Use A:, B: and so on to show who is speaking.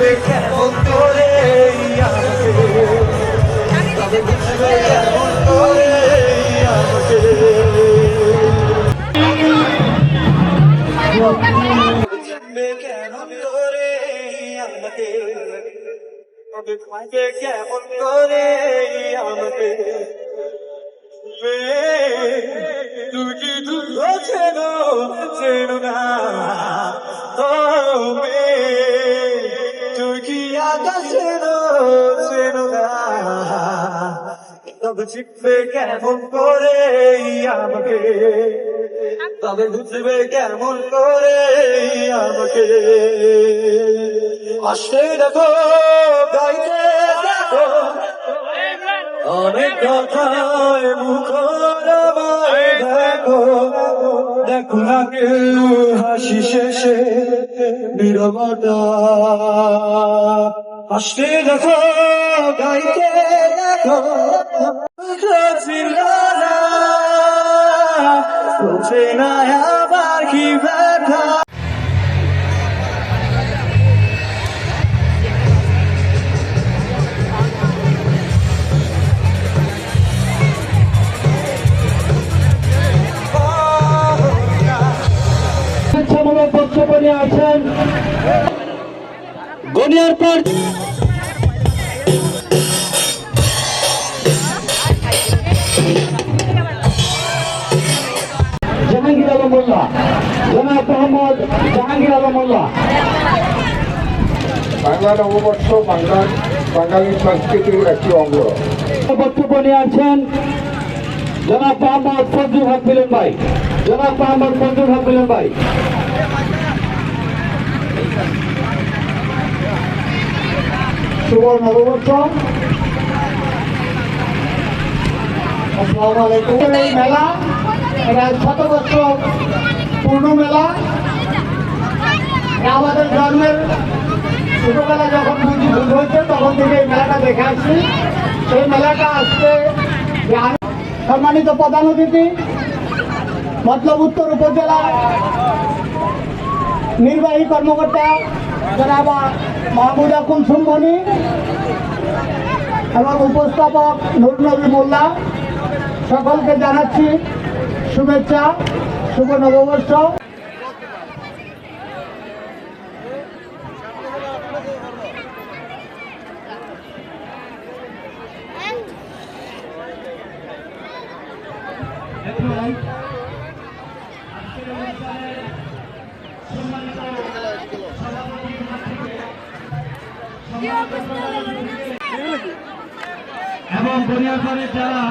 A: বুঝবে কেমন করে আমাকে, তবে বুঝবে কেমন করে আমাকে, বুঝবে কেমন করে আমাকে, তবে বুঝবে কেমন করে আমাকে। তুমি কি তুলো চেনো চেনো না, তুই কি আকাশ চেনো চেনো না, তবে চিনবে কেমন করে আমাকে, তবে বুঝবে কেমন করে আমাকে। আসতে দেখো গাইতে দেখো অনেক কথায় মুখর আমায় দেখো, দেখো না কেউ হাসি শেষে নীরবতা। আসতে দেখো গাইতে দেখো চলছে না আবার কি ব্যথা।
B: বক্তব্য নিয়ে আছেন গনিয়ার পর জাহাঙ্গীর আলম মোল্লা, জনাব মোহাম্মদ জাহাঙ্গীর আলম মোল্লা।
C: বাংলা নববর্ষ বাঙালি সংস্কৃতির একটি অঙ্গ।
B: বক্তব্য নিয়ে আছেন জনাব মোহাম্মদ ফজলুল হক মিলন ভাই, জনাব মোহাম্মদ ফজলুল হক মিলন ভাই।
C: শুভ নববর্ষ। আসসালামু আলাইকুম। এই মেলা এটা 100 বছর পূর্ণ মেলা। আমাদের জন্মের ছোটবেলা যখন বুঝি হয়েছে তখন থেকে এই মেলাটা দেখে আসছি। এই মেলাটা আজকে সম্মানিত প্রধান অতিথি মতলব উত্তর উপজেলা নির্বাহী কর্মকর্তা জনাব মাহমুদা কুলসুম মনি এবং উপস্থাপক নুরুন নবী মোল্লা, সকলকে জানাচ্ছি শুভেচ্ছা, শুভ নববর্ষ।
B: এবং গনিয়ার পরে যারা